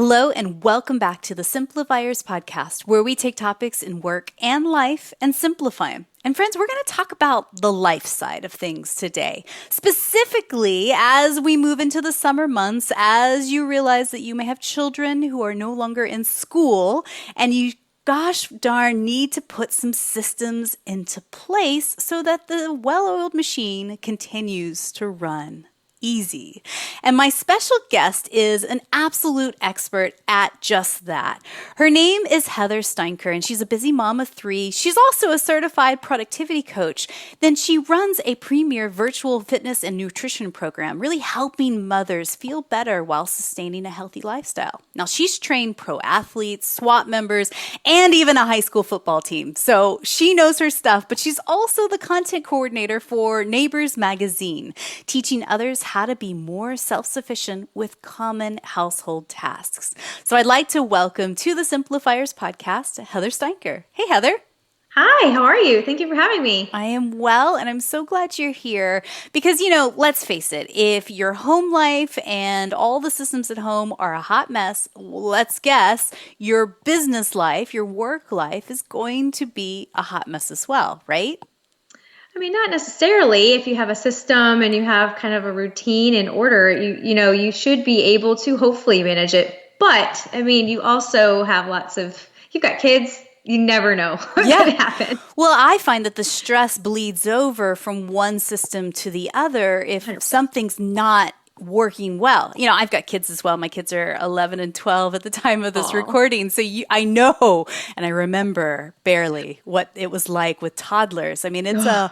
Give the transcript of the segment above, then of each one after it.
Hello and welcome back to the Simplifiers podcast, where we take topics in work and life and simplify them. And friends, we're going to talk about the life side of things today. Specifically, as we move into the summer months, as you realize that you may have children who are no longer in school and you gosh darn need to put some systems into place so that the well-oiled machine continues to run easy. And my special guest is an absolute expert at just that. Her name is Heather Steinker, and she's a busy mom of 3. She's also a certified productivity coach. Then she runs a premier virtual fitness and nutrition program, really helping mothers feel better while sustaining a healthy lifestyle. Now, she's trained pro athletes, SWAT members, and even a high school football team. So she knows her stuff, but she's also the content coordinator for Neighbors Magazine, teaching others how to be more self-sufficient with common household tasks. So I'd like to welcome to the Simplifiers podcast, Heather Steinker. Hey, Heather. Hi, how are you? Thank you for having me. I am well, and I'm so glad you're here because, let's face it, if your home life and all the systems at home are a hot mess, let's guess your business life, your work life is going to be a hot mess as well, right? I mean, not necessarily. If you have a system and you have kind of a routine in order, you should be able to hopefully manage it. But I mean, you also have you've got kids. You never know what's going to happen. Well, I find that the stress bleeds over from one system to the other if 100%. Something's not working well. I've got kids as well. My kids are 11 and 12 at the time of this recording. So I know, and I remember barely what it was like with toddlers. I mean, it's a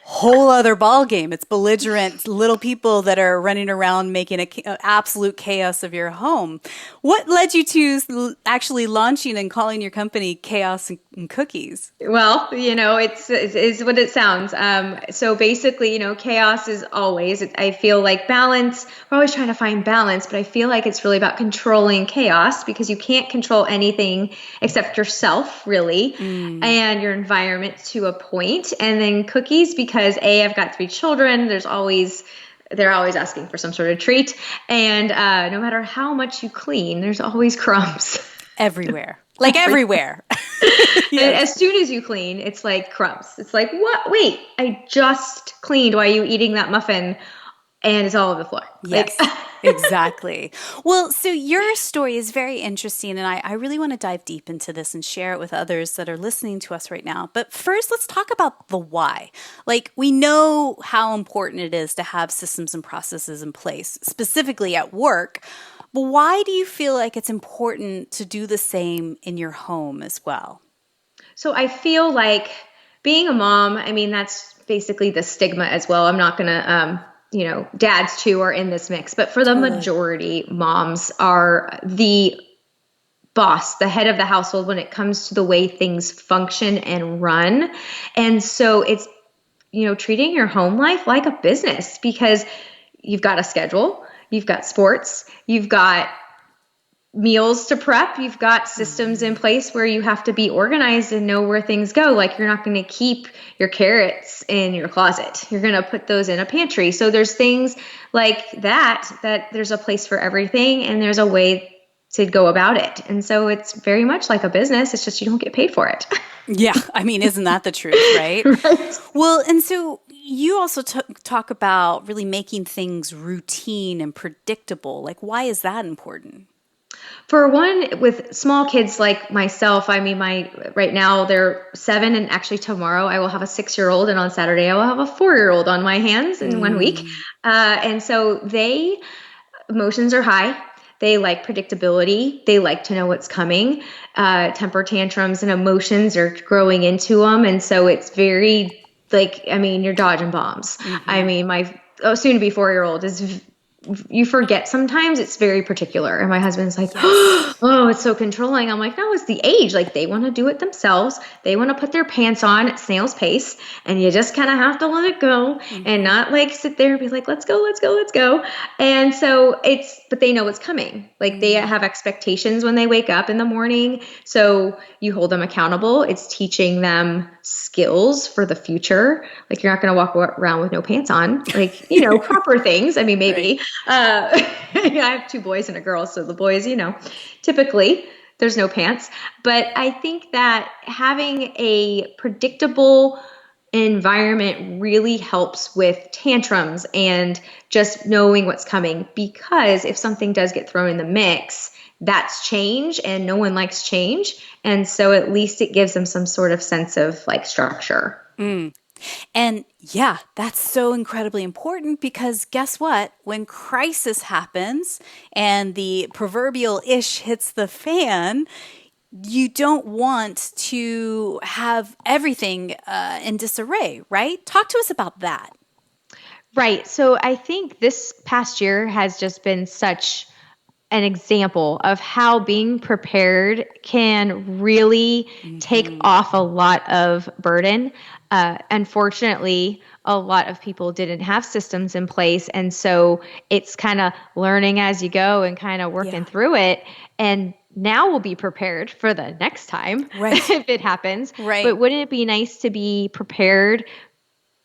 whole other ball game. It's belligerent little people that are running around making an absolute chaos of your home. What led you to actually launching and calling your company Chaos and Cookies? Well, it's what it sounds. So basically, chaos is always, I feel like balance. We're always trying to find balance, but I feel like it's really about controlling chaos because you can't control anything except yourself, really, and your environment to a point. And then cookies, because I've got 3 children. They're always asking for some sort of treat. And no matter how much you clean, there's always crumbs. Everywhere. Like everywhere. Yes. As soon as you clean, it's like crumbs. It's like, what? Wait, I just cleaned. Why are you eating that muffin? And it's all over the floor. Yes, exactly. Well, so your story is very interesting, and I really want to dive deep into this and share it with others that are listening to us right now. But first, let's talk about the why. Like, we know how important it is to have systems and processes in place, specifically at work. But why do you feel like it's important to do the same in your home as well? So I feel like being a mom, I mean, that's basically the stigma as well. I'm not going to, dads too are in this mix, but for the majority, moms are the boss, the head of the household when it comes to the way things function and run. And so it's, treating your home life like a business because you've got a schedule. You've got sports, you've got meals to prep, you've got systems in place where you have to be organized and know where things go. Like you're not going to keep your carrots in your closet. You're going to put those in a pantry. So there's things like that there's a place for everything and there's a way to go about it. And so it's very much like a business. It's just you don't get paid for it. Yeah. I mean, isn't that the truth, right? Right. Well, and so you also talk about really making things routine and predictable. Like, why is that important? For one, with small kids like myself, I mean, right now they're 7, and actually tomorrow I will have a 6-year-old, and on Saturday I will have a 4-year-old on my hands in 1 week. And so emotions are high. They like predictability. They like to know what's coming. Temper tantrums and emotions are growing into them. And so it's very you're dodging bombs. I mean, my soon-to-be 4-year-old you forget sometimes it's very particular. And my husband's like, oh, it's so controlling. I'm like, no, it's the age. Like they want to do it themselves. They want to put their pants on at snail's pace. And you just kind of have to let it go and not like sit there and be like, let's go, let's go, let's go. And so but they know what's coming. Like they have expectations when they wake up in the morning. So you hold them accountable. It's teaching them skills for the future. Like you're not going to walk around with no pants on, like, proper things. I mean, maybe. I have two boys and a girl, so the boys, typically there's no pants. But I think that having a predictable environment really helps with tantrums and just knowing what's coming. Because if something does get thrown in the mix, that's change, and no one likes change. And so at least it gives them some sort of sense of like structure. And yeah, that's so incredibly important because guess what? When crisis happens and the proverbial ish hits the fan, you don't want to have everything in disarray, right? Talk to us about that. Right. So I think this past year has just been such an example of how being prepared can really take off a lot of burden. Unfortunately, a lot of people didn't have systems in place. And so it's kind of learning as you go and kind of working through it. And now we'll be prepared for the next time if it happens. Right. But wouldn't it be nice to be prepared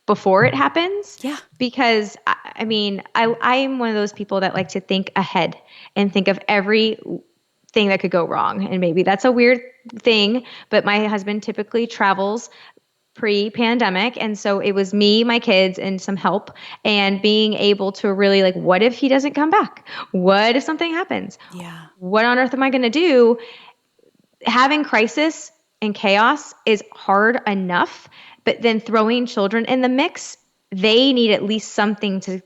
before it happens? Yeah. Because I'm one of those people that like to think ahead and think of every thing that could go wrong. And maybe that's a weird thing, but my husband typically travels pre-pandemic. And so it was me, my kids, and some help, and being able to really like, what if he doesn't come back? What if something happens? Yeah. What on earth am I going to do? Having crisis and chaos is hard enough, but then throwing children in the mix, they need at least something to,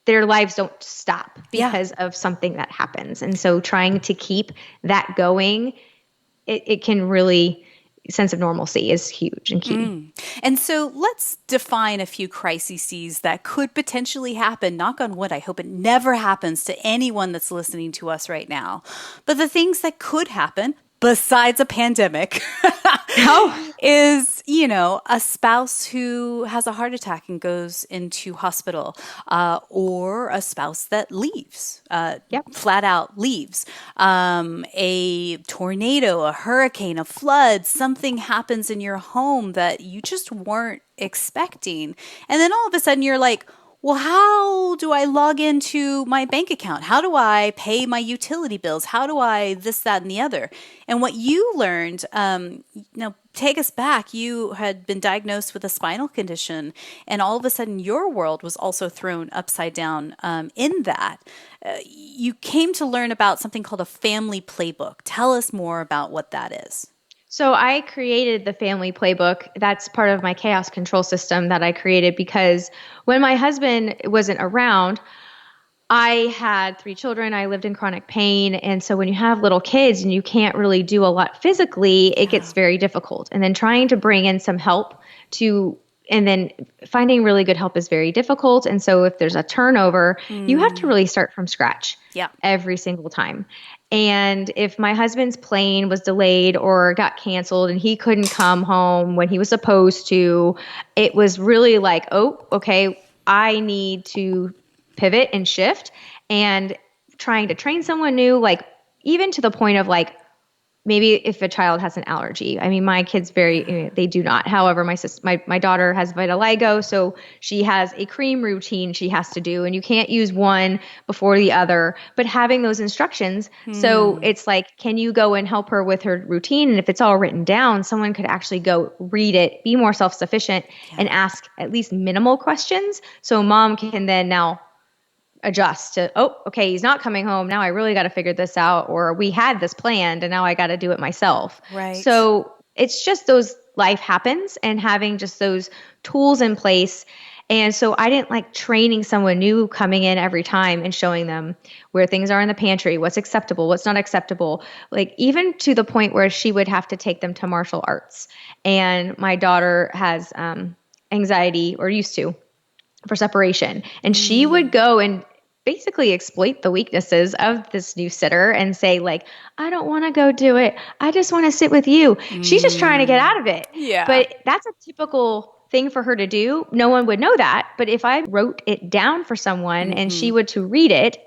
their lives don't stop because of something that happens. And so trying to keep that going, it can really, sense of normalcy is huge and key. And so let's define a few crises that could potentially happen. Knock on wood, I hope it never happens to anyone that's listening to us right now. But the things that could happen, besides a pandemic, is, a spouse who has a heart attack and goes into hospital, or a spouse that leaves, flat out leaves, a tornado, a hurricane, a flood, something happens in your home that you just weren't expecting. And then all of a sudden you're like, well, how do I log into my bank account? How do I pay my utility bills? How do I this, that, and the other? And what you learned, take us back. You had been diagnosed with a spinal condition, and all of a sudden your world was also thrown upside down in that. You came to learn about something called a family playbook. Tell us more about what that is. So I created the family playbook. That's part of my chaos control system that I created because when my husband wasn't around, I had 3 children. I lived in chronic pain. And so when you have little kids and you can't really do a lot physically, it gets very difficult. And then trying to bring in some help and then finding really good help is very difficult. And so if there's a turnover, you have to really start from scratch every single time. And if my husband's plane was delayed or got canceled and he couldn't come home when he was supposed to, it was really like, oh, okay, I need to pivot and shift, and trying to train someone new, like even to the point of like, maybe if a child has an allergy. I mean, my kids they do not. However, my daughter has vitiligo, so she has a cream routine she has to do, and you can't use one before the other, but having those instructions. So it's like, can you go and help her with her routine? And if it's all written down, someone could actually go read it, be more self-sufficient, and ask at least minimal questions. So mom can then now adjust to, oh, okay, he's not coming home. Now I really got to figure this out. Or we had this planned and now I got to do it myself. Right. So it's just those life happens and having just those tools in place. And so I didn't like training someone new coming in every time and showing them where things are in the pantry, what's acceptable, what's not acceptable. Like even to the point where she would have to take them to martial arts. And my daughter has anxiety, or used to, for separation. And she would go and basically exploit the weaknesses of this new sitter and say like, I don't want to go do it. I just want to sit with you. She's just trying to get out of it. Yeah. But that's a typical thing for her to do. No one would know that. But if I wrote it down for someone and she would to read it,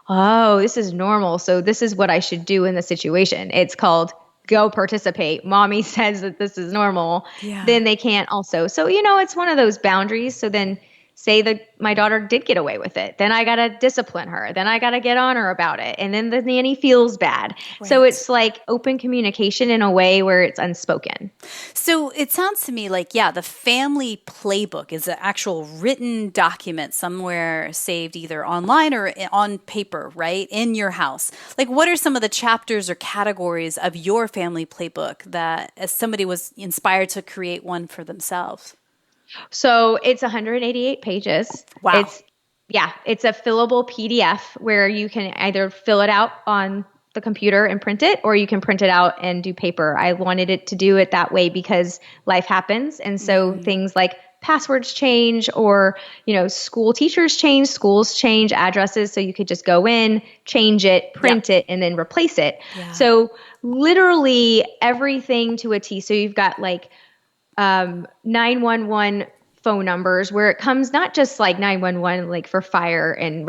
oh, this is normal. So this is what I should do in the situation. It's called go participate. Mommy says that this is normal. Yeah. Then they can't also. So, it's one of those boundaries. So then say that my daughter did get away with it. Then I got to discipline her. Then I got to get on her about it. And then the nanny feels bad. Right. So it's like open communication in a way where it's unspoken. So it sounds to me like, yeah, the family playbook is an actual written document somewhere saved either online or on paper, right? In your house. Like, what are some of the chapters or categories of your family playbook that as somebody was inspired to create one for themselves? So it's 188 pages. Wow. It's a fillable PDF where you can either fill it out on the computer and print it, or you can print it out and do paper. I wanted it to do it that way because life happens. And so things like passwords change, or, school teachers change, schools change addresses. So you could just go in, change it, print it, and then replace it. Yeah. So literally everything to a T. So you've got like 911 phone numbers where it comes not just like 911 like for fire and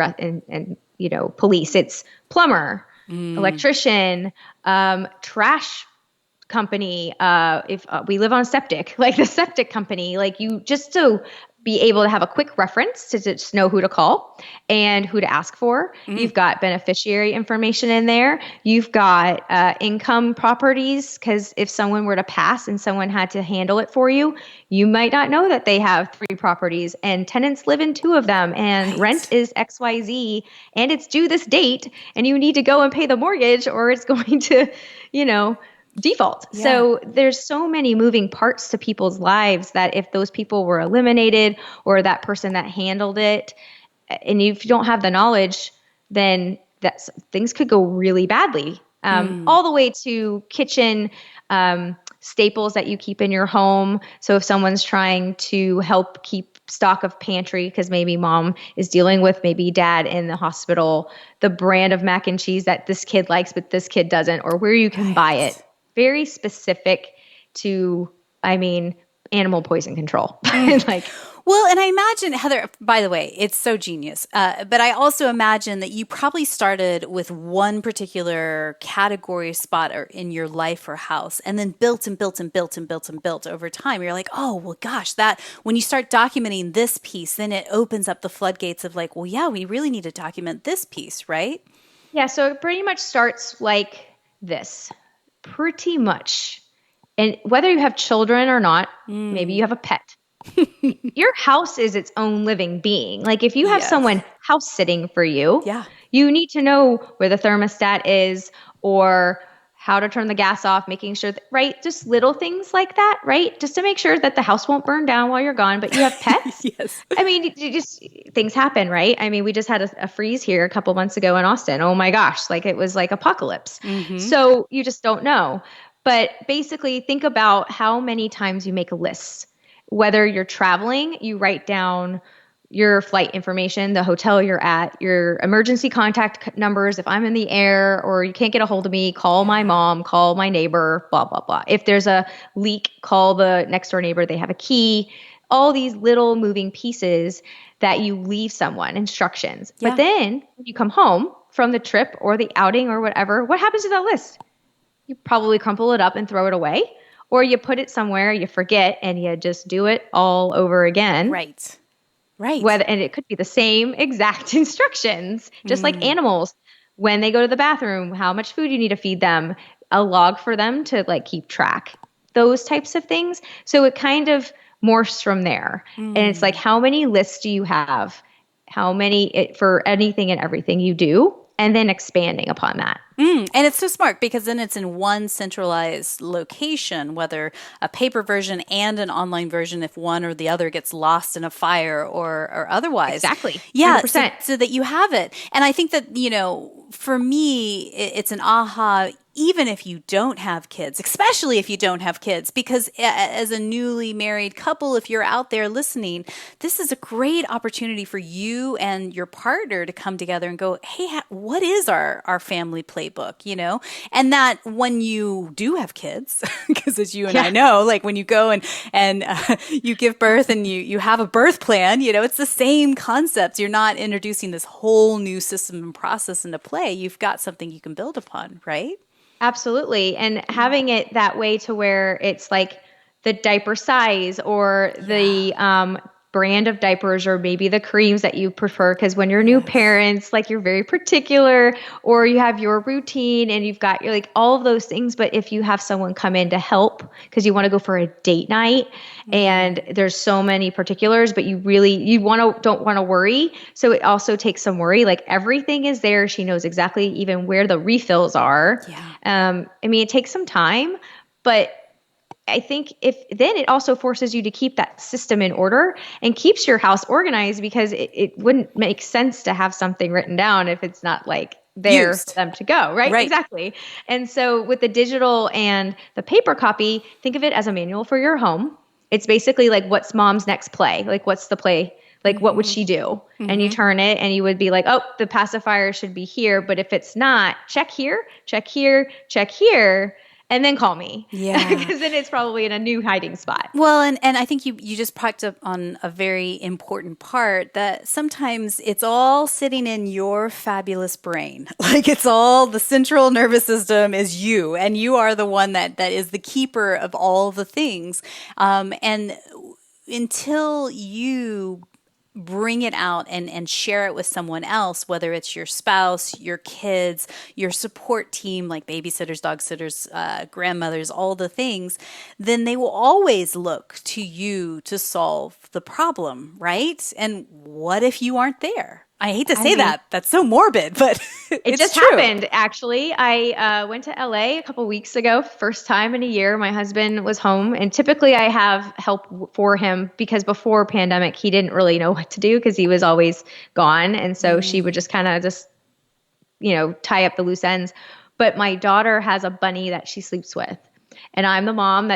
police. It's plumber, electrician, trash company. If we live on septic, like the septic company, like you just to be able to have a quick reference to just know who to call and who to ask for. You've got beneficiary information in there. You've got income properties, because if someone were to pass and someone had to handle it for you, you might not know that they have 3 properties and tenants live in 2 of them and rent is XYZ and it's due this date and you need to go and pay the mortgage or it's going to, default. Yeah. So there's so many moving parts to people's lives that if those people were eliminated or that person that handled it, and if you don't have the knowledge, then things could go really badly. All the way to kitchen staples that you keep in your home. So if someone's trying to help keep stock of pantry because maybe mom is dealing with maybe dad in the hospital, the brand of mac and cheese that this kid likes but this kid doesn't, or where you can buy it. Very specific to, animal poison control. Well, and I imagine, Heather, by the way, it's so genius. But I also imagine that you probably started with one particular category spot or in your life or house and then built and built and built and built and built over time. You're like, oh, well, gosh, that when you start documenting this piece, then it opens up the floodgates of like, well, yeah, we really need to document this piece, right? Yeah. So it pretty much starts like this. Pretty much. And whether you have children or not, maybe you have a pet. Your house is its own living being. Like if you have someone house sitting for you, you need to know where the thermostat is or how to turn the gas off, making sure that, right? Just little things like that, right? Just to make sure that the house won't burn down while you're gone, but you have pets. Yes. Things happen, right? We just had a freeze here a couple months ago in Austin. Oh my gosh. Like it was like apocalypse. So you just don't know. But basically think about how many times you make a list. Whether you're traveling, you write down your flight information, the hotel you're at, your emergency contact numbers. If I'm in the air or you can't get a hold of me, call my mom, call my neighbor, blah, blah, blah. If there's a leak, call the next door neighbor. They have a key. All these little moving pieces that you leave someone, instructions. Yeah. But then when you come home from the trip or the outing or whatever, what happens to that list? You probably crumple it up and throw it away. Or you put it somewhere, you forget, and you just do it all over again. Right. And it could be the same exact instructions, just like animals. When they go to the bathroom, how much food you need to feed them, a log for them to like keep track, those types of things. So it kind of morphs from there. And it's like, how many lists do you have? How many for anything and everything you do? And then expanding upon that. And it's so smart because then it's in one centralized location, whether a paper version and an online version, if one or the other gets lost in a fire or otherwise. Exactly. Yeah. So that you have it. And I think that, for me, it's an aha, even if you don't have kids, especially if you don't have kids, because as a newly married couple, if you're out there listening, this is a great opportunity for you and your partner to come together and go, hey, what is our family playbook, And that when you do have kids, because as you and I know, like when you go and you give birth and you have a birth plan, it's the same concept. You're not introducing this whole new system and process into play. You've got something you can build upon, right? Absolutely. And having it that way to where it's like the diaper size or the brand of diapers or maybe the creams that you prefer. Because when you're new Yes. parents, like you're very particular, or you have your routine and you've got like all of those things. But if you have someone come in to help because you want to go for a date night and there's so many particulars, but don't want to worry. So it also takes some worry. Like everything is there. She knows exactly even where the refills are. Yeah. I mean, it takes some time, but I think then it also forces you to keep that system in order and keeps your house organized, because it wouldn't make sense to have something written down if it's not like there for Used. them to go, right? Right. Exactly. And so with the digital and the paper copy, think of it as a manual for your home. It's basically like, what's mom's next play? Like, what's the play? Like, what would she do? And you turn it and you would be like, oh, the pacifier should be here. But if it's not, check here, check here, check here, and then call me. Yeah. Because then it's probably in a new hiding spot. Well, and I think you just picked up on a very important part, that sometimes it's all sitting in your fabulous brain. Like it's all, the central nervous system is you, and you are the one that is the keeper of all the things. And until you bring it out and share it with someone else, whether it's your spouse, your kids, your support team, like babysitters, dog sitters, grandmothers, all the things, then they will always look to you to solve the problem, right? And what if you aren't there? I hate to say that. That's so morbid, but it just true. happened. Actually, I went to LA a couple weeks ago, first time in a year. My husband was home, and typically I have help for him because before pandemic, he didn't really know what to do because he was always gone. And so she would just kind of tie up the loose ends. But my daughter has a bunny that she sleeps with, and I'm the mom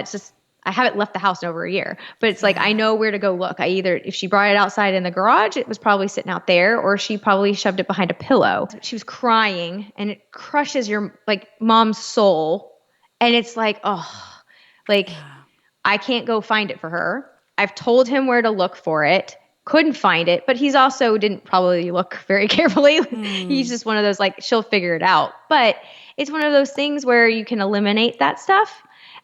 I haven't left the house in over a year, but it's like, I know where to go look. If she brought it outside in the garage, it was probably sitting out there, or she probably shoved it behind a pillow. She was crying, and it crushes your like mom's soul. And it's like, I can't go find it for her. I've told him where to look for it. Couldn't find it, but he's also didn't probably look very carefully. He's just one of those, like, she'll figure it out. But it's one of those things where you can eliminate that stuff,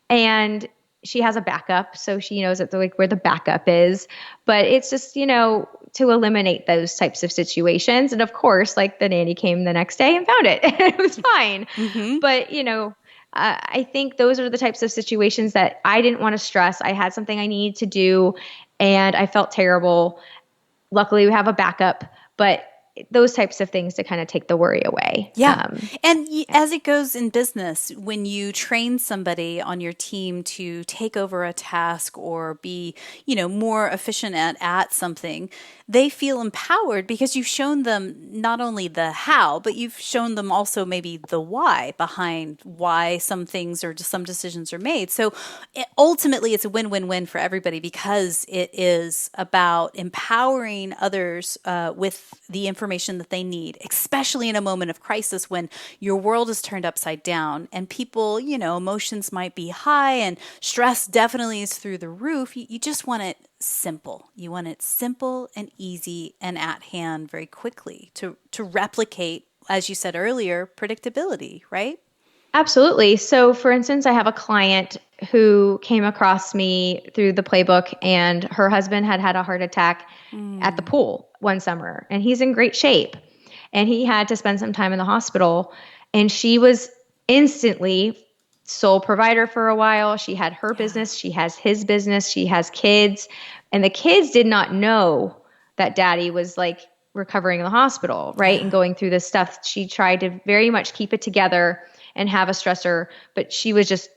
and she has a backup, so she knows where the backup is. But it's just, to eliminate those types of situations. And of course, like, the nanny came the next day and found it. It was fine. But, I think those are the types of situations that I didn't want to stress. I had something I needed to do, and I felt terrible. Luckily, we have a backup, but those types of things to kind of take the worry away. Yeah. As it goes in business, when you train somebody on your team to take over a task or be, more efficient at something, they feel empowered because you've shown them not only the how, but you've shown them also maybe the why behind why some things or some decisions are made. So ultimately, it's a win-win-win for everybody because it is about empowering others with the information that they need, especially in a moment of crisis when your world is turned upside down and people, emotions might be high and stress definitely is through the roof. You just want it simple. You want it simple and easy and at hand very quickly to replicate, as you said earlier, predictability, right? Absolutely. So for instance, I have a client who came across me through the playbook, and her husband had a heart attack at the pool one summer, and he's in great shape, and he had to spend some time in the hospital, and she was instantly sole provider for a while. She had her business, she has his business, she has kids, and the kids did not know that daddy was like recovering in the hospital, right? And going through this stuff. She tried to very much keep it together and have a stressor, but she was just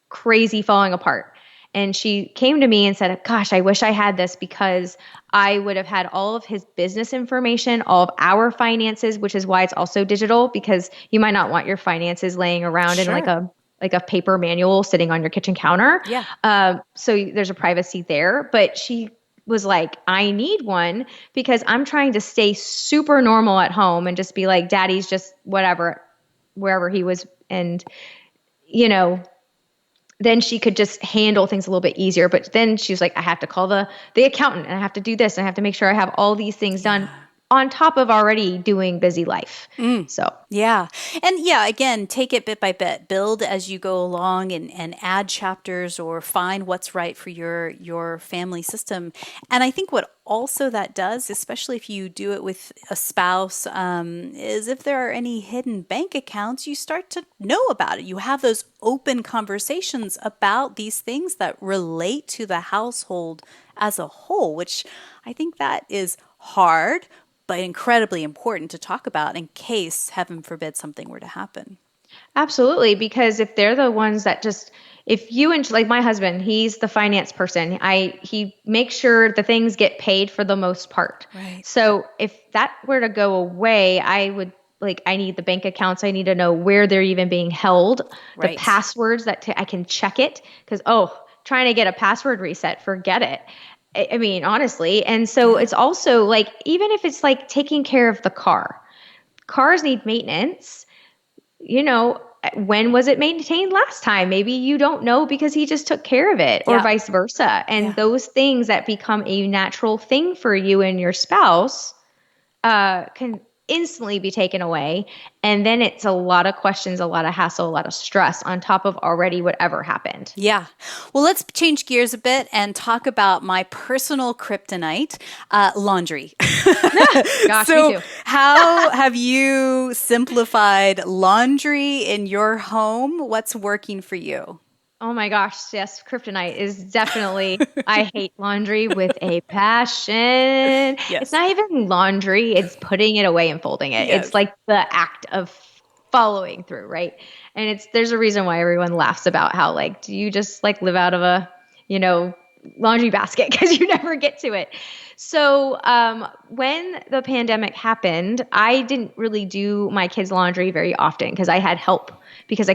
crazy falling apart. And she came to me and said, gosh, I wish I had this, because I would have had all of his business information, all of our finances, which is why it's also digital, because you might not want your finances laying around in like a paper manual sitting on your kitchen counter. Yeah. So there's a privacy there. But she was like, I need one because I'm trying to stay super normal at home and just be like, daddy's just whatever, wherever he was. And, then she could just handle things a little bit easier. But then she was like, I have to call the accountant, and I have to do this, and I have to make sure I have all these things done on top of already doing busy life. So yeah. And yeah, again, take it bit by bit, build as you go along and add chapters or find what's right for your family system. And I think what also that does, especially if you do it with a spouse, is if there are any hidden bank accounts, you start to know about it. You have those open conversations about these things that relate to the household as a whole, which I think that is hard, but incredibly important to talk about in case, heaven forbid, something were to happen. absolutely, because if they're the ones that just, if you and like my husband, he's the finance person. He makes sure the things get paid for the most part. Right. So if that were to go away, I would like, I need the bank accounts. I need to know where they're even being held, the Right. passwords that I can check it. Because, trying to get a password reset, forget it. I mean, honestly. And so it's also like, even if it's like taking care of the car, cars need maintenance. When was it maintained last time? Maybe you don't know because he just took care of it, or vice versa. And those things that become a natural thing for you and your spouse can instantly be taken away. And then it's a lot of questions, a lot of hassle, a lot of stress on top of already whatever happened. Yeah. Well, let's change gears a bit and talk about my personal kryptonite, laundry. Gosh, So, me too. how have you simplified laundry in your home? What's working for you? Oh my gosh, yes, kryptonite is definitely, I hate laundry with a passion. It's Yes. not even laundry, it's putting it away and folding it. Yes. It's like the act of following through, right? And there's a reason why everyone laughs about how like, do you just like live out of a, laundry basket because you never get to it. So when the pandemic happened, I didn't really do my kids' laundry very often because I had help because they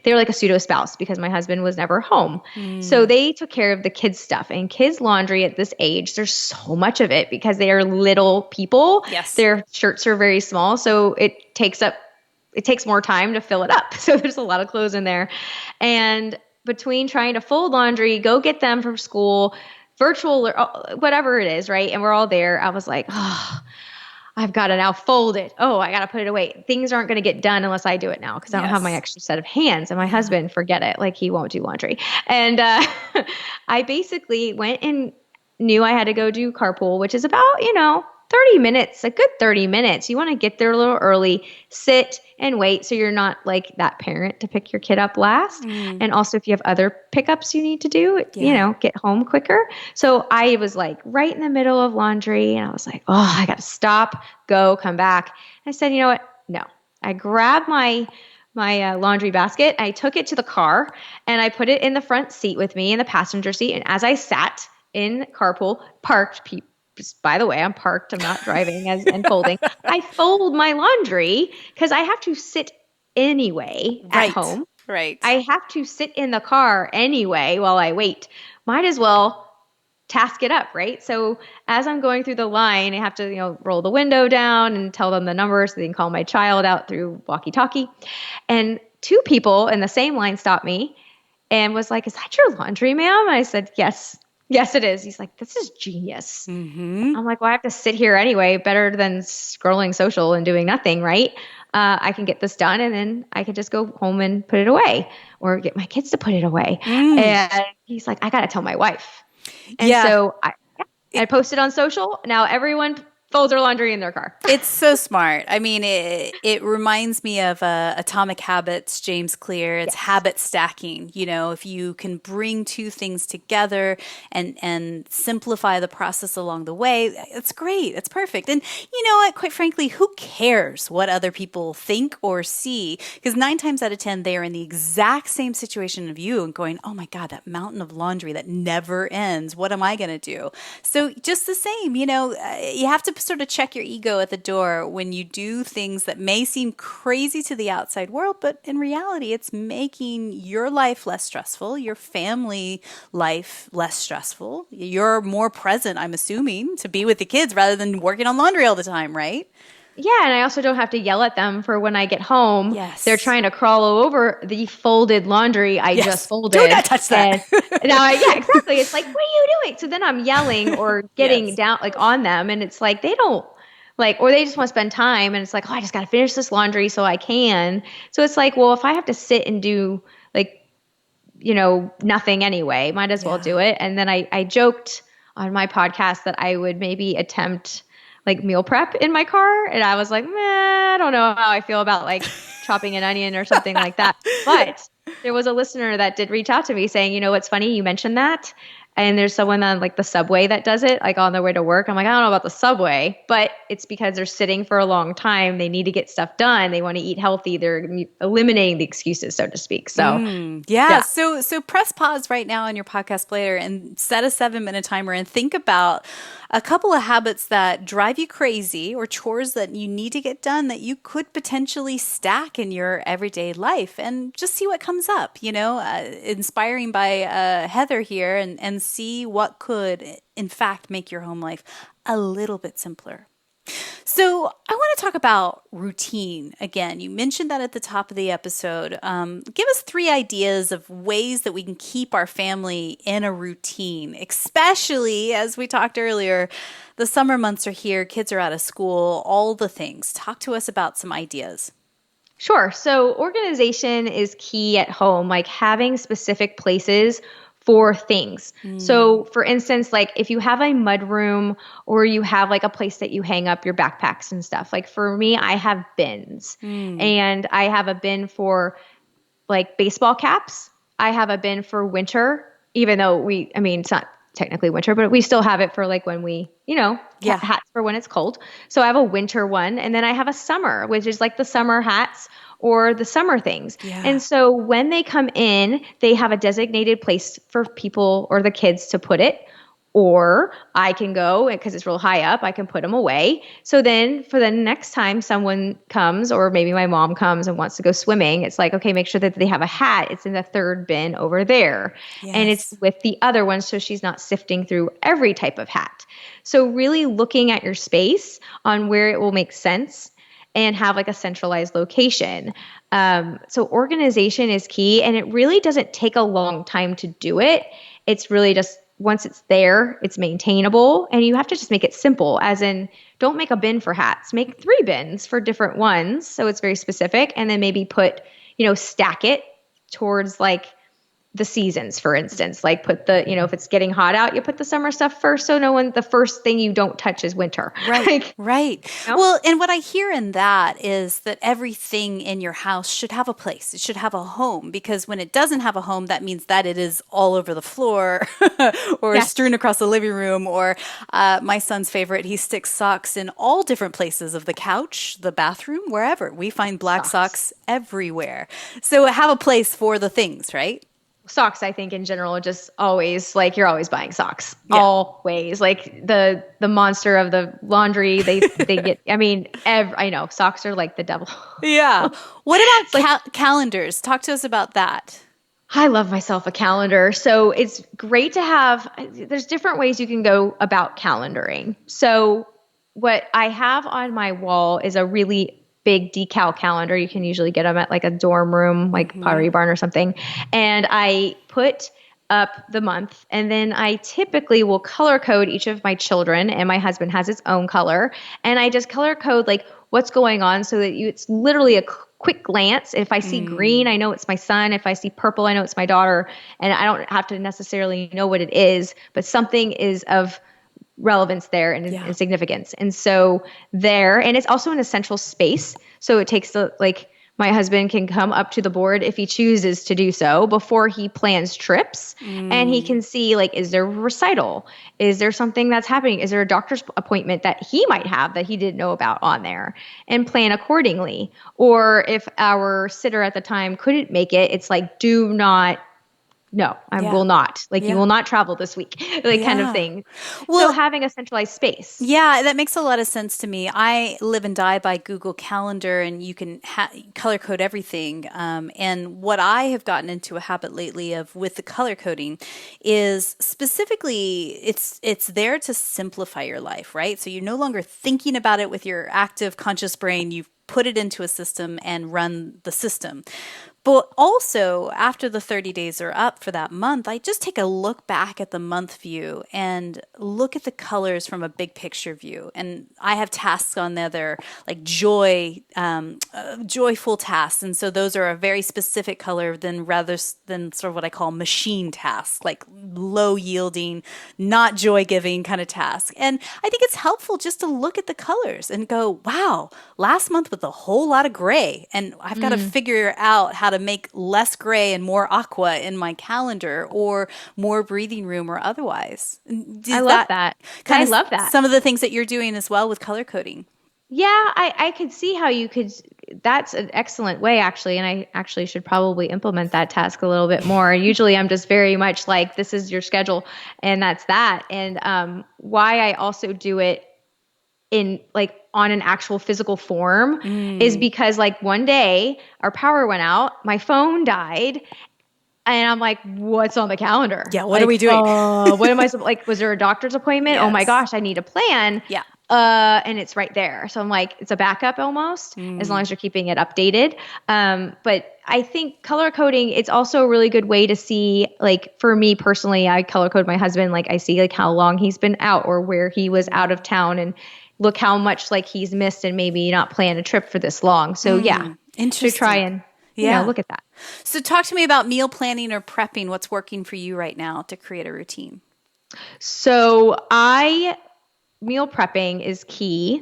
were like a pseudo spouse because my husband was never home. So they took care of the kids' stuff. And kids' laundry at this age, there's so much of it because they are little people. Yes. Their shirts are very small. So it takes more time to fill it up. So there's a lot of clothes in there. And between trying to fold laundry, go get them from school, virtual or whatever it is, right? And we're all there. I was like, I've got to now fold it. Oh, I got to put it away. Things aren't going to get done unless I do it now because I don't have my extra set of hands. And my husband, forget it. Like he won't do laundry. And I basically went and knew I had to go do carpool, which is about, 30 minutes, a good 30 minutes. You want to get there a little early, sit and wait so you're not like that parent to pick your kid up last. And also if you have other pickups you need to do, get home quicker. So I was like right in the middle of laundry and I was like, I got to stop, go, come back. I said, you know what? No. I grabbed my laundry basket. I took it to the car and I put it in the front seat with me in the passenger seat. And as I sat in carpool, parked, by the way, I'm parked. I'm not driving and folding. I fold my laundry because I have to sit anyway at home. Right. I have to sit in the car anyway while I wait. Might as well task it up, right? So as I'm going through the line, I have to, roll the window down and tell them the number so they can call my child out through walkie-talkie. And two people in the same line stopped me and was like, "Is that your laundry, ma'am?" I said, "Yes. Yes, it is." He's like, "This is genius." I'm like, "Well, I have to sit here anyway. Better than scrolling social and doing nothing, right? I can get this done and then I can just go home and put it away or get my kids to put it away." And he's like, "I got to tell my wife." And so I posted on social. Now everyone folds their laundry in their car. It's so smart. I mean, it reminds me of Atomic Habits, James Clear. It's habit stacking. If you can bring two things together and simplify the process along the way, it's great. It's perfect. And you know what? Quite frankly, who cares what other people think or see? Because 9 times out of 10, they are in the exact same situation of you and going, "Oh my God, that mountain of laundry that never ends. What am I going to do?" So just the same, you have to sort of check your ego at the door when you do things that may seem crazy to the outside world, but in reality, it's making your life less stressful, your family life less stressful. You're more present, I'm assuming, to be with the kids rather than working on laundry all the time, right? Yeah, and I also don't have to yell at them for when I get home. Yes. They're trying to crawl all over the folded laundry I just folded. Do not touch that. Exactly. It's like, "What are you doing?" So then I'm yelling or getting down like on them, and it's like they don't Like, or they just want to spend time and it's like, oh, I just got to finish this laundry so I can. So it's like, well, if I have to sit and do like, nothing anyway, might as well do Yeah. it. And then I joked on my podcast that I would maybe attempt like meal prep in my car. And I was like, I don't know how I feel about like chopping an onion or something like that. But there was a listener that did reach out to me saying, what's funny? You mentioned that. And there's someone on like the subway that does it, like on their way to work. I'm like, I don't know about the subway, but it's because they're sitting for a long time. They need to get stuff done. They want to eat healthy. They're eliminating the excuses, so to speak. So, Yeah. yeah. So press pause right now on your podcast player and set a 7-minute timer and think about a couple of habits that drive you crazy or chores that you need to get done that you could potentially stack in your everyday life and just see what comes up, inspiring by Heather here and see what could, in fact, make your home life a little bit simpler. So I want to talk about routine again. You mentioned that at the top of the episode. Give us 3 ideas of ways that we can keep our family in a routine, especially as we talked earlier, the summer months are here, kids are out of school, all the things. Talk to us about some ideas. Sure. So organization is key at home, like having specific places for things. So for instance, like if you have a mud room or you have like a place that you hang up your backpacks and stuff, like for me, I have bins and I have a bin for like baseball caps. I have a bin for winter, even though it's not technically winter, but we still have it for like when we, Yeah. hats for when it's cold. So I have a winter one. And then I have a summer, which is like the summer hats or the summer things. Yeah. And so when they come in, they have a designated place for people or the kids to put it. Or I can go, because it's real high up, I can put them away. So then for the next time someone comes, or maybe my mom comes and wants to go swimming, it's like, okay, make sure that they have a hat. It's in the 3rd bin over there. And it's Yes. with the other one, so she's not sifting through every type of hat. So really looking at your space on where it will make sense and have like a centralized location. So organization is key, and it really doesn't take a long time to do it. It's really just once it's there, it's maintainable, and you have to just make it simple, as in don't make a bin for hats, make 3 bins for different ones. So it's very specific, and then maybe put, stack it towards like the seasons, for instance, like put the, if it's getting hot out, you put the summer stuff first. So the first thing you don't touch is winter. Right, right. Know? Well, and what I hear in that is that everything in your house should have a place. It should have a home, because when it doesn't have a home, that means that it is all over the floor or Yes. strewn across the living room, or my son's favorite, he sticks socks in all different places of the couch, the bathroom, wherever. We find black socks everywhere. So have a place for the things, right? Socks, I think in general, just always like you're always buying socks, Yeah. always like the monster of the laundry. They get. I know socks are like the devil. Yeah. What about like, calendars? Talk to us about that. I love myself a calendar. So it's great to have, there's different ways you can go about calendaring. So what I have on my wall is a really big decal calendar. You can usually get them at like a dorm room, like Pottery Barn or something. And I put up the month, and then I typically will color code each of my children, and my husband has his own color. And I just color code like what's going on, so that it's literally a quick glance. If I see green, I know it's my son. If I see purple, I know it's my daughter. And I don't have to necessarily know what it is, but something is of relevance there and significance. And so there, and it's also an essential space. So it takes my husband can come up to the board if he chooses to do so before he plans trips, and he can see like, is there a recital? Is there something that's happening? Is there a doctor's appointment that he might have that he didn't know about on there, and plan accordingly? Or if our sitter at the time couldn't make it, it's like, no, I will not. Like, you will not travel this week, kind of thing. Well, so having a centralized space. Yeah, that makes a lot of sense to me. I live and die by Google Calendar, and you can color code everything. And what I have gotten into a habit lately of with the color coding is specifically it's there to simplify your life, right? So you're no longer thinking about it with your active conscious brain. You've put it into a system and run the system. But also, after the 30 days are up for that month, I just take a look back at the month view and look at the colors from a big picture view. And I have tasks on there that are like joyful tasks. And so those are a very specific color rather than sort of what I call machine tasks, like low yielding, not joy giving kind of tasks. And I think it's helpful just to look at the colors and go, wow, last month was a whole lot of gray. And I've got to figure out how to make less gray and more aqua in my calendar, or more breathing room or otherwise. I love that. I love that. Some of the things that you're doing as well with color coding. Yeah, I could see how you could. That's an excellent way, actually. And I actually should probably implement that task a little bit more. Usually I'm just very much like, this is your schedule and that's that. And why I also do it in like on an actual physical form is because like one day our power went out, my phone died, and I'm like, what's on the calendar? Yeah, what are we doing? What am I like? Was there a doctor's appointment? Yes. Oh my gosh, I need a plan. Yeah. And it's right there. So I'm like, it's a backup almost, as long as you're keeping it updated. But I think color coding, it's also a really good way to see, like for me personally, I color code my husband. Like I see like how long he's been out or where he was out of town, and look how much like he's missed and maybe not plan a trip for this long. So yeah, interesting. to try and look at that. So talk to me about meal planning or prepping. What's working for you right now to create a routine? So meal prepping is key.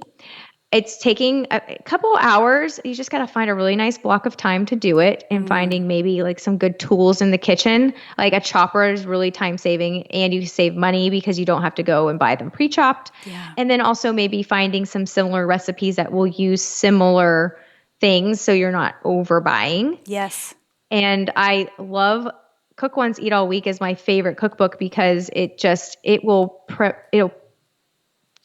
It's taking a couple hours. You just got to find a really nice block of time to do it, and finding maybe like some good tools in the kitchen. Like a chopper is really time saving, and you save money because you don't have to go and buy them pre-chopped. Yeah. And then also maybe finding some similar recipes that will use similar things so you're not overbuying. Yes. And I love Cook Once, Eat All Week is my favorite cookbook because it'll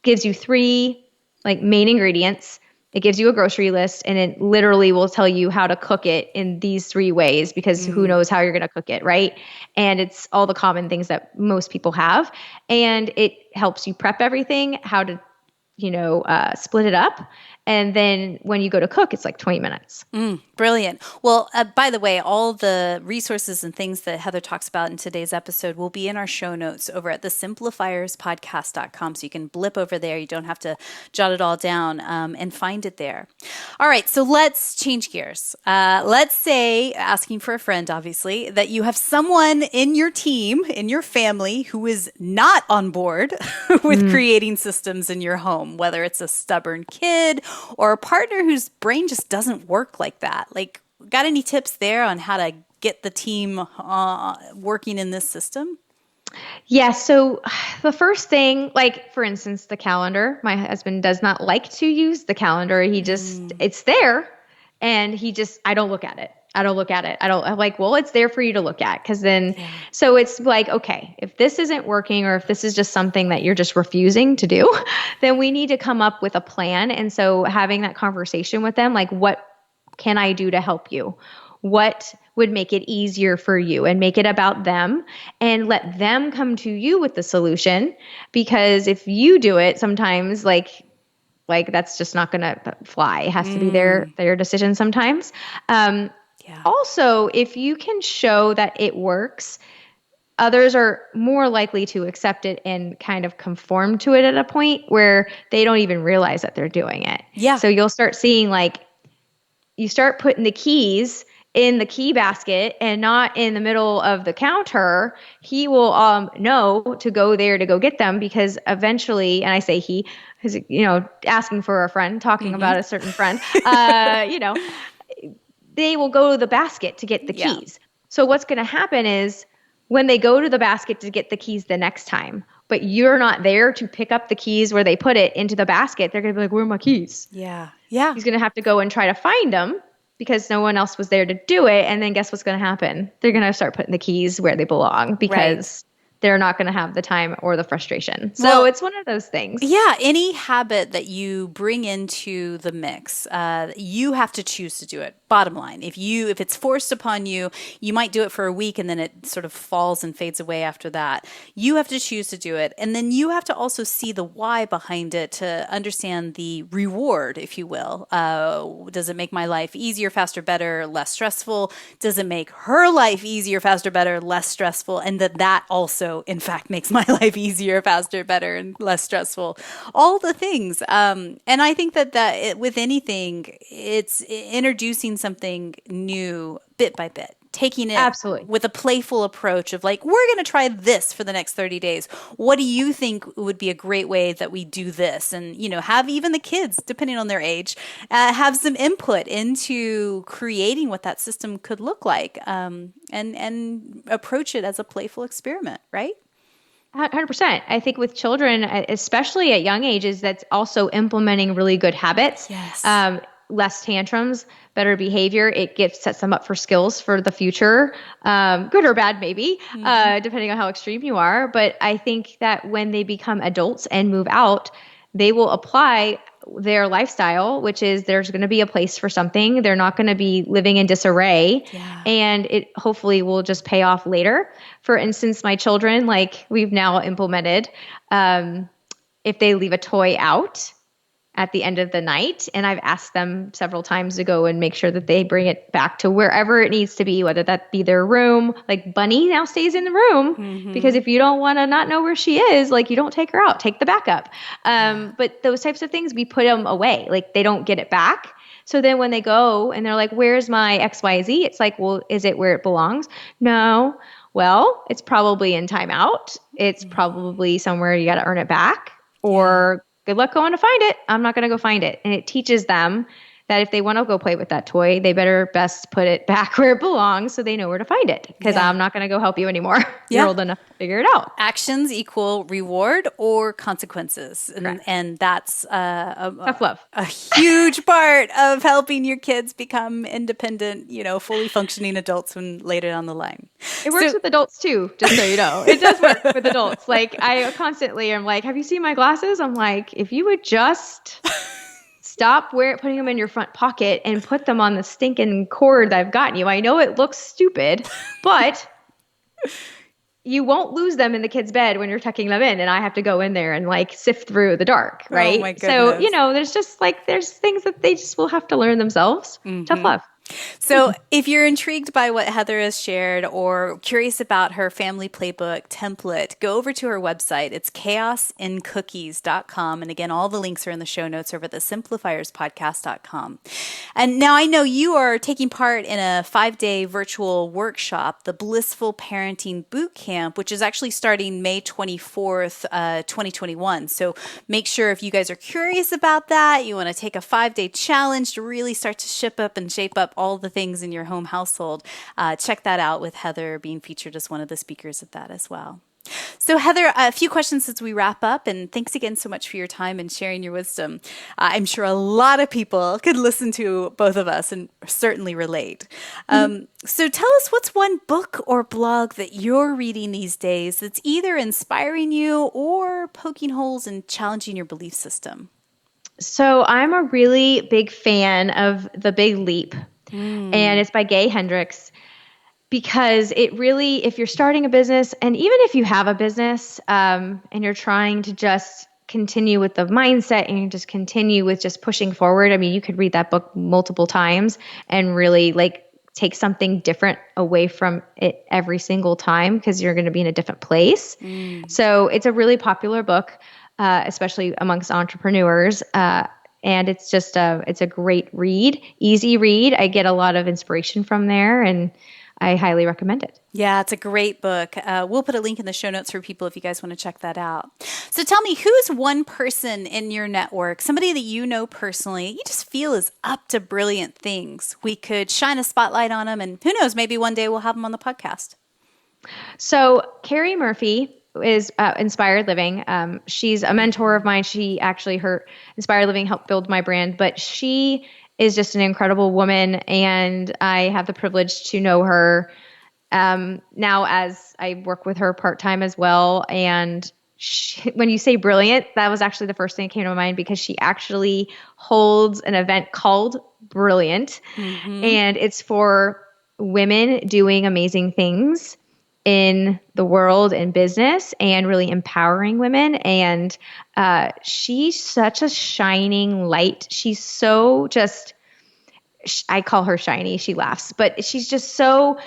gives you 3 like main ingredients. It gives you a grocery list, and it literally will tell you how to cook it in these 3 ways, because who knows how you're going to cook it, right? And it's all the common things that most people have. And it helps you prep everything, how to, split it up. And then when you go to cook, it's like 20 minutes. Brilliant. Well, by the way, all the resources and things that Heather talks about in today's episode will be in our show notes over at thesimplifierspodcast.com. So you can blip over there. You don't have to jot it all down and find it there. All right. So let's change gears. Let's say, asking for a friend, obviously, that you have someone in your team, in your family, who is not on board with creating systems in your home, whether it's a stubborn kid or a partner whose brain just doesn't work like that. Like, got any tips there on how to get the team working in this system? Yeah. So the first thing, like for instance, the calendar, my husband does not like to use the calendar. He just, it's there, and I don't look at it. I'm like, well, it's there for you to look at. Cause then, so it's like, okay, if this isn't working, or if this is just something that you're just refusing to do, then we need to come up with a plan. And so having that conversation with them, like, what can I do to help you? What would make it easier for you, and make it about them, and let them come to you with the solution. Because if you do it, sometimes like that's just not going to fly. It has to be their decision sometimes. Also, if you can show that it works, others are more likely to accept it and kind of conform to it at a point where they don't even realize that they're doing it. Yeah. So you'll start seeing, like, you start putting the keys in the key basket and not in the middle of the counter. He will know to go there to go get them, because eventually, and I say he, because, asking for a friend, talking about a certain friend, they will go to the basket to get the keys. So what's going to happen is, when they go to the basket to get the keys the next time, but you're not there to pick up the keys where they put it into the basket, they're going to be like, where are my keys? Yeah. Yeah. He's going to have to go and try to find them because no one else was there to do it. And then guess what's going to happen? They're going to start putting the keys where they belong, because they're not going to have the time or the frustration. So it's one of those things. Yeah. Any habit that you bring into the mix, you have to choose to do it. Bottom line, if it's forced upon you, you might do it for a week and then it sort of falls and fades away after that. You have to choose to do it. And then you have to also see the why behind it to understand the reward, if you will. Does it make my life easier, faster, better, less stressful? Does it make her life easier, faster, better, less stressful? And that also, in fact, makes my life easier, faster, better, and less stressful. All the things. And I think with anything, it's introducing something new bit by bit, taking it Absolutely. with a playful approach of like, we're going to try this for the next 30 days. What do you think would be a great way that we do this? And, have even the kids, depending on their age, have some input into creating what that system could look like, and approach it as a playful experiment, right? 100%. I think with children, especially at young ages, that's also implementing really good habits. Yes. Less tantrums, better behavior. It sets them up for skills for the future, good or bad, maybe, depending on how extreme you are. But I think that when they become adults and move out, they will apply their lifestyle, which is there's going to be a place for something. They're not going to be living in disarray. Yeah. And it hopefully will just pay off later. For instance, my children, like we've now implemented, if they leave a toy out at the end of the night, and I've asked them several times to go and make sure that they bring it back to wherever it needs to be, whether that be their room. Like Bunny now stays in the room because if you don't want to not know where she is, like you don't take her out, take the backup. But those types of things, we put them away. Like they don't get it back. So then when they go and they're like, where's my XYZ? It's like, well, is it where it belongs? No. Well, it's probably in timeout. It's probably somewhere you got to earn it back, or good luck going to find it. I'm not going to go find it. And it teaches them that if they want to go play with that toy, they better best put it back where it belongs so they know where to find it, because I'm not going to go help you anymore. You're old enough to figure it out. Actions equal reward or consequences. And that's tough love. A huge part of helping your kids become independent, fully functioning adults when later down the line. It works with adults too, just so you know. It does work with adults. Like I constantly am like, have you seen my glasses? I'm like, if you would just stop putting them in your front pocket and put them on the stinking cord that I've gotten you. I know it looks stupid, but you won't lose them in the kid's bed when you're tucking them in, and I have to go in there and like sift through the dark, right? Oh my goodness. So, there's just there's things that they just will have to learn themselves. Tough love. So if you're intrigued by what Heather has shared or curious about her family playbook template, go over to her website. It's chaosincookies.com. And again, all the links are in the show notes over at the simplifierspodcast.com. And now I know you are taking part in a 5-day virtual workshop, the Blissful Parenting Bootcamp, which is actually starting May 24th, 2021. So make sure if you guys are curious about that, you want to take a 5-day challenge to really start to shape up all the things in your home household, check that out with Heather being featured as one of the speakers at that as well. So Heather, a few questions as we wrap up, and thanks again so much for your time and sharing your wisdom. I'm sure a lot of people could listen to both of us and certainly relate. So tell us, what's one book or blog that you're reading these days that's either inspiring you or poking holes and challenging your belief system? So I'm a really big fan of The Big Leap, and it's by Gay Hendricks, because it really, if you're starting a business, and even if you have a business and you're trying to just continue with the mindset and you just continue with just pushing forward, I mean, you could read that book multiple times and really take something different away from it every single time, because you're going to be in a different place. So it's a really popular book, especially amongst entrepreneurs. And it's just it's a great read, easy read. I get a lot of inspiration from there, and I highly recommend it. Yeah, it's a great book. We'll put a link in the show notes for people if you guys want to check that out. So tell me, who's one person in your network, somebody that you know personally, you just feel is up to brilliant things? We could shine a spotlight on them, and who knows, maybe one day we'll have them on the podcast. So Carrie Murphy is Inspired Living. She's a mentor of mine. She actually, her Inspired Living helped build my brand, but she is just an incredible woman, and I have the privilege to know her now as I work with her part-time as well. And when you say brilliant, that was actually the first thing that came to my mind, because she actually holds an event called Brilliant, and it's for women doing amazing things in the world and business and really empowering women. And she's such a shining light. She's so just, I call her shiny. She laughs, but she's just so,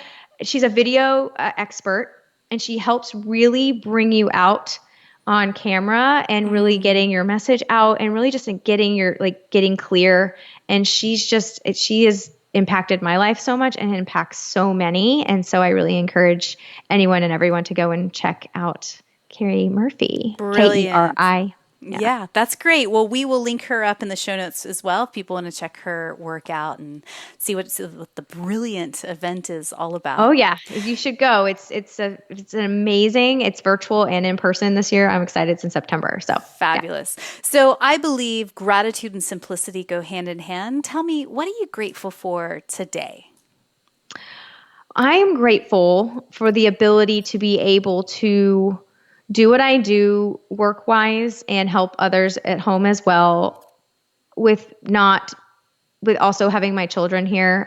she's a video expert, and she helps really bring you out on camera and really getting your message out and really just getting your, like, getting clear. And she has impacted my life so much and impacts so many. And so I really encourage anyone and everyone to go and check out Carrie Murphy. Brilliant. Keri. Yeah, that's great. Well, we will link her up in the show notes as well if people want to check her work out and see what the Brilliant event is all about. Oh yeah, you should go. It's an amazing. It's virtual and in person this year. I'm excited. It's in September. So fabulous. Yeah. So I believe gratitude and simplicity go hand in hand. Tell me, what are you grateful for today? I am grateful for the ability to be able to do what I do work-wise and help others at home as well, with also having my children here.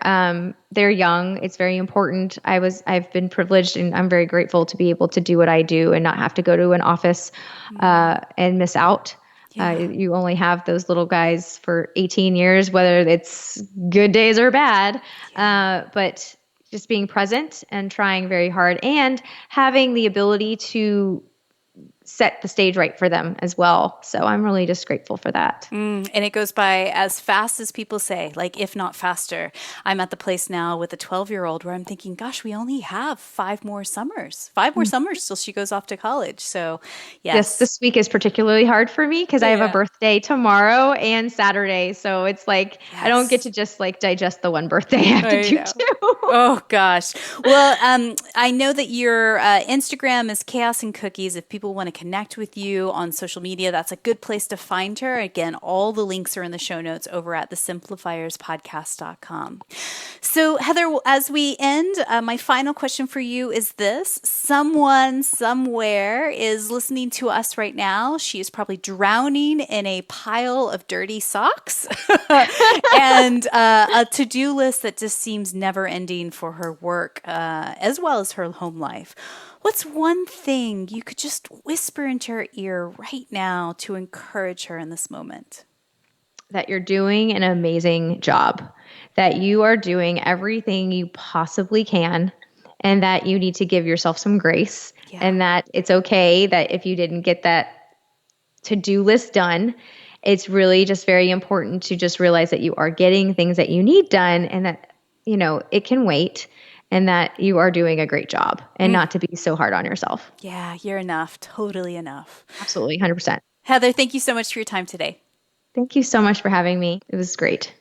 They're young. It's very important. I've been privileged, and I'm very grateful to be able to do what I do and not have to go to an office and miss out. Yeah. You only have those little guys for 18 years, whether it's good days or bad. Yeah. But just being present and trying very hard and having the ability to set the stage right for them as well. So I'm really just grateful for that. And it goes by as fast as people say, like, if not faster. I'm at the place now with a 12-year-old where I'm thinking, gosh, we only have 5 more summers till she goes off to college. So yes. This week is particularly hard for me because I have a birthday tomorrow and Saturday. So it's like, I don't get to just like digest the one birthday. I have to do 2. Oh gosh. Well, I know that your Instagram is Chaos and Cookies. If people want to connect with you on social media, that's a good place to find her. Again, all the links are in the show notes over at thesimplifierspodcast.com. So Heather, as we end, my final question for you is this. Someone somewhere is listening to us right now. She is probably drowning in a pile of dirty socks and a to-do list that just seems never ending for her work as well as her home life. What's one thing you could just whisper into her ear right now to encourage her in this moment? That you're doing an amazing job, that you are doing everything you possibly can, and that you need to give yourself some grace, and that it's okay that if you didn't get that to-do list done, it's really just very important to just realize that you are getting things that you need done, and that, you know, it can wait. And that you are doing a great job, and not to be so hard on yourself. Yeah, you're enough. Totally enough. Absolutely, 100%. Heather, thank you so much for your time today. Thank you so much for having me. It was great.